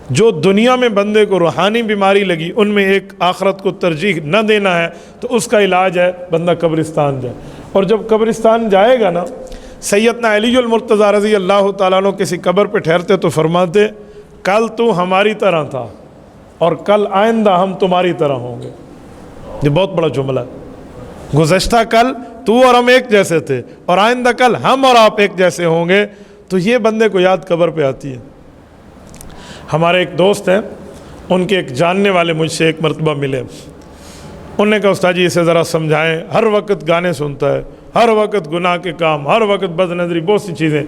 جو دنیا میں بندے کو روحانی بیماری لگی ان میں ایک آخرت کو ترجیح نہ دینا ہے، تو اس کا علاج ہے بندہ قبرستان جائے۔ اور جب قبرستان جائے گا نا، سیدنا علی المرتضیٰ رضی اللہ تعالیٰ عنہ کسی قبر پہ ٹھہرتے تو فرماتے کل تو ہماری طرح تھا اور کل آئندہ ہم تمہاری طرح ہوں گے۔ یہ بہت بڑا جملہ ہے، گزشتہ کل تو اور ہم ایک جیسے تھے اور آئندہ کل ہم اور آپ ایک جیسے ہوں گے۔ تو یہ بندے کو یاد قبر پہ آتی ہے۔ ہمارے ایک دوست ہیں، ان کے ایک جاننے والے مجھ سے ایک مرتبہ ملے، انہوں نے کہا استاد جی اسے ذرا سمجھائیں، ہر وقت گانے سنتا ہے، ہر وقت گناہ کے کام، ہر وقت بد نظری، بہت سی چیزیں۔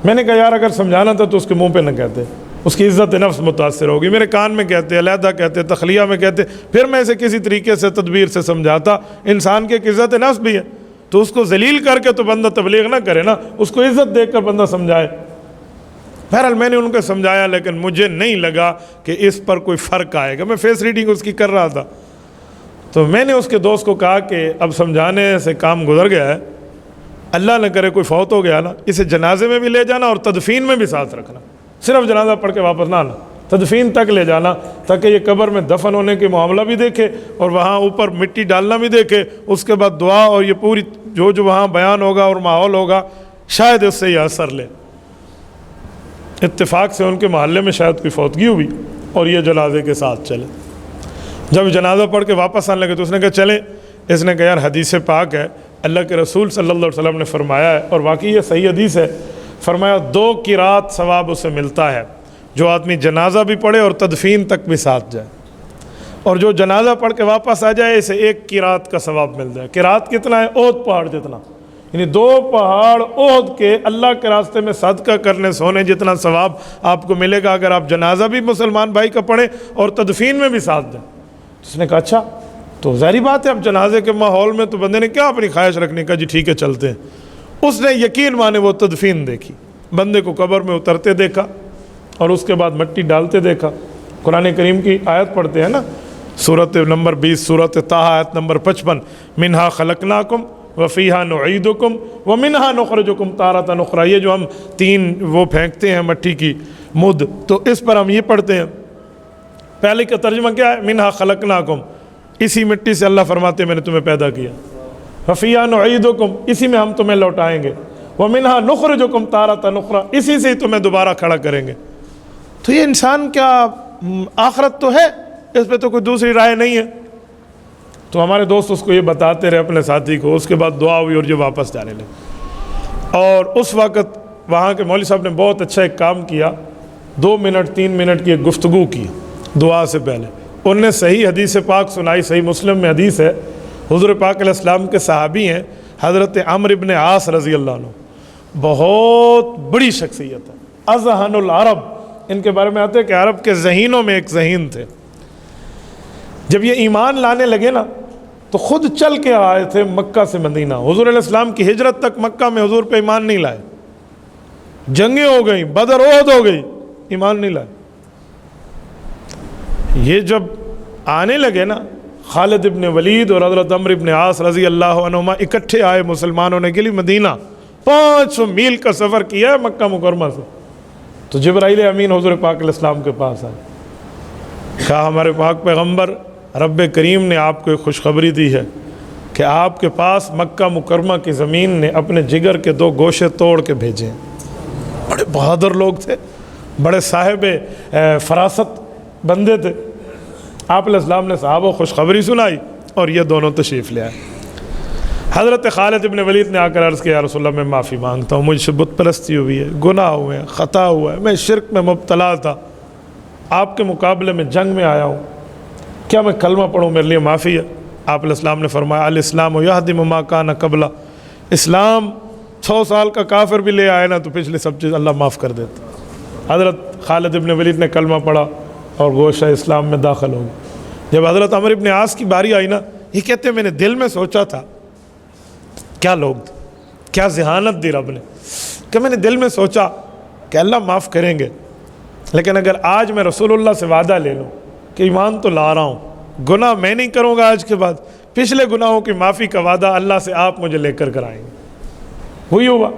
میں نے کہا یار اگر سمجھانا تھا تو اس کے منہ پہ نہ کہتے، اس کی عزت نفس متاثر ہوگی۔ میرے کان میں کہتے، علیحدہ کہتے، تخلیہ میں کہتے، پھر میں اسے کسی طریقے سے تدبیر سے سمجھاتا۔ انسان کی ایک عزت نفس بھی ہے، تو اس کو ذلیل کر کے تو بندہ تبلیغ نہ کرے نا، اس کو عزت دے کر بندہ سمجھائے۔ بہرحال میں نے ان کو سمجھایا، لیکن مجھے نہیں لگا کہ اس پر کوئی فرق آئے گا۔ میں فیس ریڈنگ اس کی کر رہا تھا، تو میں نے اس کے دوست کو کہا کہ اب سمجھانے سے کام گزر گیا ہے، اللہ نہ کرے کوئی فوت ہو گیا نا، اسے جنازے میں بھی لے جانا اور تدفین میں بھی ساتھ رکھنا، صرف جنازہ پڑھ کے واپس نہ آنا، تدفین تک لے جانا، تاکہ یہ قبر میں دفن ہونے کے معاملہ بھی دیکھے اور وہاں اوپر مٹی ڈالنا بھی دیکھے، اس کے بعد دعا اور یہ پوری جو وہاں بیان ہوگا اور ماحول ہوگا، شاید اس سے یہ اثر لے۔ اتفاق سے ان کے محلے میں شاید کوئی فوتگی ہوئی اور یہ جنازے کے ساتھ چلے۔ جب جنازہ پڑھ کے واپس آنے لگے تو اس نے کہا چلیں، اس نے کہا یار حدیث پاک ہے، اللہ کے رسول صلی اللہ علیہ وسلم نے فرمایا ہے، اور واقعی یہ صحیح حدیث ہے، فرمایا 2 قرات ثواب اسے ملتا ہے جو آدمی جنازہ بھی پڑھے اور تدفین تک بھی ساتھ جائے، اور جو جنازہ پڑھ کے واپس آ جائے اسے 1 قرات کا ثواب مل جائے۔ قرات کتنا ہے؟ احد پہاڑ جتنا، یعنی 2 پہاڑ احد کے اللہ کے راستے میں صدقہ کرنے سونے جتنا ثواب آپ کو ملے گا اگر آپ جنازہ بھی مسلمان بھائی کا پڑھیں اور تدفین میں بھی ساتھ جائیں۔ اس نے کہا اچھا، تو ظاہری بات ہے اب جنازے کے ماحول میں تو بندے نے کیا اپنی خواہش رکھنے کا، جی ٹھیک ہے چلتے ہیں۔ اس نے یقین مانے وہ تدفین دیکھی، بندے کو قبر میں اترتے دیکھا اور اس کے بعد مٹی ڈالتے دیکھا۔ قرآن کریم کی آیت پڑھتے ہیں نا، سورۃ نمبر 20 سورۃ طٰہٰ آیت نمبر 55، منہا خلقناکم وفیہا نعیدکم ومنہا نخرجکم تارۃ اخری۔ یہ جو ہم 3 وہ پھینکتے ہیں مٹی کی مد، تو اس پر ہم یہ پڑھتے ہیں، پہلے کا ترجمہ کیا ہے؟ منہا خلقناکم، اسی مٹی سے اللہ فرماتے ہیں میں نے تمہیں پیدا کیا، وفیہا نعیدکم، اسی میں ہم تمہیں لوٹائیں گے، ومنہا نخرجکم تارۃ اخری، اسی سے ہی تمہیں دوبارہ کھڑا کریں گے۔ تو یہ انسان کیا آخرت تو ہے، اس پہ تو کوئی دوسری رائے نہیں ہے۔ تو ہمارے دوست اس کو یہ بتاتے رہے اپنے ساتھی کو، اس کے بعد دعا ہوئی اور جو واپس جانے لگے۔ اور اس وقت وہاں کے مولوی صاحب نے بہت اچھا ایک کام کیا، 2 منٹ 3 منٹ کی ایک گفتگو کی دعا سے پہلے۔ انہوں نے صحیح حدیث پاک سنائی، صحیح مسلم میں حدیث ہے، حضور پاک علیہ السلام کے صحابی ہیں حضرت عمرو بن عاص رضی اللہ عنہ، بہت بڑی شخصیت ہے، اذہن العرب، ان کے بارے میں آتے ہیں کہ عرب کے ذہینوں میں ایک ذہین تھے۔ جب یہ ایمان لانے لگے نا تو خود چل کے آئے تھے مکہ سے مدینہ، حضور علیہ السلام کی ہجرت تک مکہ میں حضور پہ ایمان نہیں لائے، جنگیں ہو گئیں، بدر احد ہو گئی، ایمان نہیں لائے۔ یہ جب آنے لگے نا، خالد ابن ولید اور حضرت عمرو ابن عاص رضی اللہ عنہما اکٹھے آئے مسلمان ہونے کے لیے مدینہ، 500 میل کا سفر کیا ہے مکہ مکرمہ سے۔ تو جبرائیل امین حضور پاک علیہ السلام کے پاس آئے، کہا ہمارے پاک پیغمبر رب کریم نے آپ کو ایک خوشخبری دی ہے کہ آپ کے پاس مکہ مکرمہ کی زمین نے اپنے جگر کے 2 گوشے توڑ کے بھیجے۔ بڑے بہادر لوگ تھے، بڑے صاحب فراست بندے تھے۔ آپ علیہ السلام نے صحابہ خوشخبری سنائی اور یہ دونوں تشریف لے آئے۔ حضرت خالد ابن ولید نے آ کر عرض کیا یا رسول اللہ میں معافی مانگتا ہوں، مجھ سے بت پرستی ہوئی ہے، گناہ ہوئے ہیں، خطا ہوا ہے، میں شرک میں مبتلا تھا، آپ کے مقابلے میں جنگ میں آیا ہوں، کیا میں کلمہ پڑھوں؟ میرے لیے معافی ہے۔ آپ علیہ السلام نے فرمایا الاسلام یہدم ما کان قبلہ، اسلام 100 سال کا کافر بھی لے آئے نا تو پچھلے سب چیز اللہ معاف کر دیتا۔ حضرت خالد ابن ولید نے کلمہ پڑھا اور گوشہ اسلام میں داخل ہو گئے۔ جب حضرت عمرو ابن عاص کی باری آئی نا، یہ کہتے ہیں میں نے دل میں سوچا تھا، کیا لوگ تھے، کیا ذہانت دی رب نے، کہ میں نے دل میں سوچا کہ اللہ معاف کریں گے، لیکن اگر آج میں رسول اللہ سے وعدہ لے لوں کہ ایمان تو لا رہا ہوں، گناہ میں نہیں کروں گا آج کے بعد، پچھلے گناہوں کی معافی کا وعدہ اللہ سے آپ مجھے لے کر کرائیں گے۔ وہی ہوا،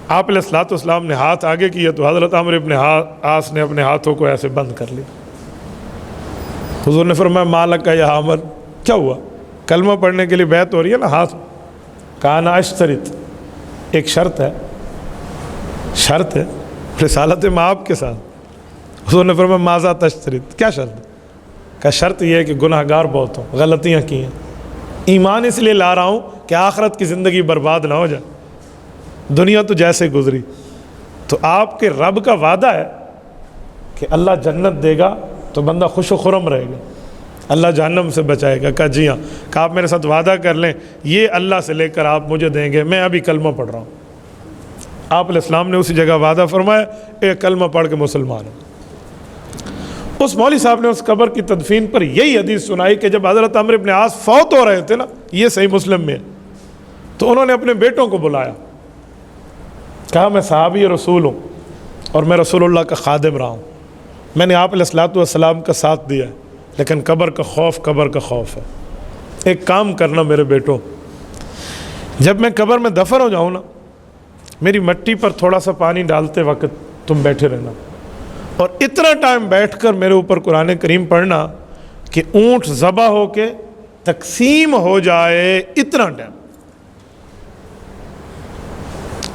آپ علیہ الصلوۃ والسلام نے ہاتھ آگے کیا تو حضرت عمرو ابن عاص نے اپنے ہاتھوں کو ایسے بند کر لیا. حضور نے فرمایا مالک یا عمر، کیا ہوا؟ کلمہ پڑھنے کے لیے بیعت ہو رہی ہے نا، ہاتھ. کہا نا اشترط، ایک شرط ہے رسالت مآب کے ساتھ. حضور نے فرمایا ماذا تشترط، کیا شرط؟ کہا شرط یہ ہے کہ گناہ گار بہت ہوں، غلطیاں کی ہیں، ایمان اس لیے لا رہا ہوں کہ آخرت کی زندگی برباد نہ ہو جائے، دنیا تو جیسے گزری. تو آپ کے رب کا وعدہ ہے کہ اللہ جنت دے گا تو بندہ خوش و خرم رہے گا، اللہ جہنم سے بچائے گا. کہا جی ہاں. کہا آپ میرے ساتھ وعدہ کر لیں، یہ اللہ سے لے کر آپ مجھے دیں گے، میں ابھی کلمہ پڑھ رہا ہوں. آپ علیہ السلام نے اسی جگہ وعدہ فرمایا، ایک کلمہ پڑھ کے مسلمان ہوں. اس مولوی صاحب نے اس قبر کی تدفین پر یہی حدیث سنائی کہ جب حضرت عمرو ابن عاص فوت ہو رہے تھے نا، یہ صحیح مسلم میں، تو انہوں نے اپنے بیٹوں کو بلایا، کہا میں صحابی رسول ہوں اور میں رسول اللہ کا خادم رہا ہوں، میں نے آپ علیہ الصلوۃ والسلام کا ساتھ دیا ہے، لیکن قبر کا خوف ہے. ایک کام کرنا میرے بیٹوں، جب میں قبر میں دفن ہو جاؤں نا، میری مٹی پر تھوڑا سا پانی ڈالتے وقت تم بیٹھے رہنا، اور اتنا ٹائم بیٹھ کر میرے اوپر قرآن کریم پڑھنا کہ اونٹ ذبح ہو کے تقسیم ہو جائے. اتنا ٹائم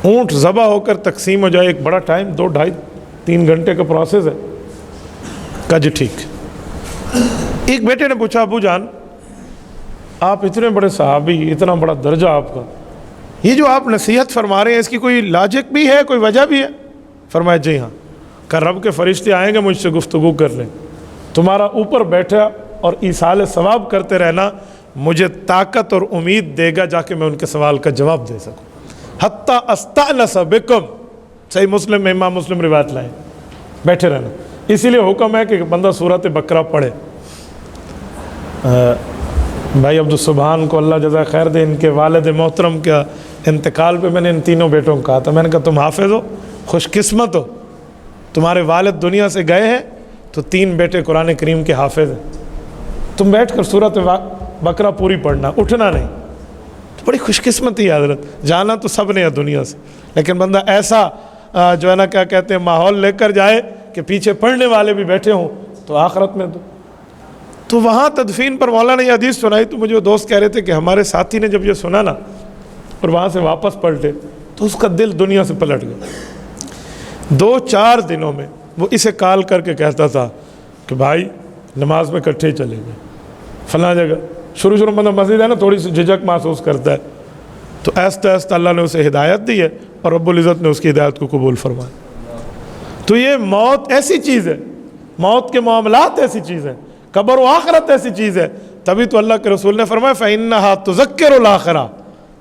اونٹ ذبح ہو کر تقسیم ہو جائے، ایک بڑا ٹائم، 2 ڈھائی 3 گھنٹے کا پروسیس ہے. کہا جی ٹھیک. ایک بیٹے نے پوچھا ابو جان آپ اتنے بڑے صحابی، اتنا بڑا درجہ آپ کا، یہ جو آپ نصیحت فرما رہے ہیں اس کی کوئی لاجک بھی ہے، کوئی وجہ بھی ہے؟ فرمایا جی ہاں. کہ رب کے فرشتے آئیں گے مجھ سے گفتگو کر لیں، تمہارا اوپر بیٹھا اور ایصال ثواب کرتے رہنا مجھے طاقت اور امید دے گا جا کے میں ان کے سوال کا جواب دے سکوں. حتیٰ استأنس بکم، صحیح مسلم میں امام مسلم روایت لائیں، بیٹھے رہنا. اسی لیے حکم ہے کہ بندہ سورۃ بقرہ پڑھے. بھائی عبدالسبحان کو اللہ جزائے خیر دے، ان کے والد محترم کا انتقال پہ میں نے ان تینوں بیٹوں کو کہا تھا، میں نے کہا تم حافظ ہو، خوش قسمت ہو، تمہارے والد دنیا سے گئے ہیں تو 3 بیٹے قرآن کریم کے حافظ ہیں. تم بیٹھ کر سورۃ بقرہ پوری پڑھنا، اٹھنا نہیں. تو بڑی خوش قسمتی ہے حضرت. جانا تو سب نے ہے دنیا سے، لیکن بندہ ایسا جو ہے نا کیا کہتے ہیں ماحول لے کر جائے کہ پیچھے پڑھنے والے بھی بیٹھے ہوں تو آخرت میں تو وہاں تدفین پر مولانا یہ حدیث سنائی تو مجھے وہ دوست کہہ رہے تھے کہ ہمارے ساتھی نے جب یہ سنا نا اور وہاں سے واپس پلٹے تو اس کا دل دنیا سے پلٹ گیا. 2-4 دنوں میں وہ اسے کال کر کے کہتا تھا کہ بھائی نماز میں اکٹھے ہی چلے گئے فلاں جگہ. شروع میں مطلب مسجد ہے نا، تھوڑی سی جھجک محسوس کرتا ہے، تو آہستہ آہستہ اللہ نے اسے ہدایت دی ہے اور رب العزت نے اس کی ہدایت کو قبول فرمایا. تو یہ موت ایسی چیز ہے، موت کے معاملات ایسی چیز ہیں، قبر و آخرت ایسی چیز ہے. تبھی تو اللہ کے رسول نے فرمایا فَإِنَّهَا تُذَكِّرُ الْآخِرَةَ،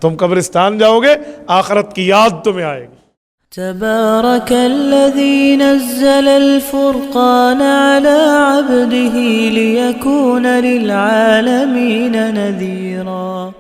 تم قبرستان جاؤ گے آخرت کی یاد تمہیں آئے گی. تبارك الذي نزل الفرقان على عبده ليكون للعالمين نذيرا.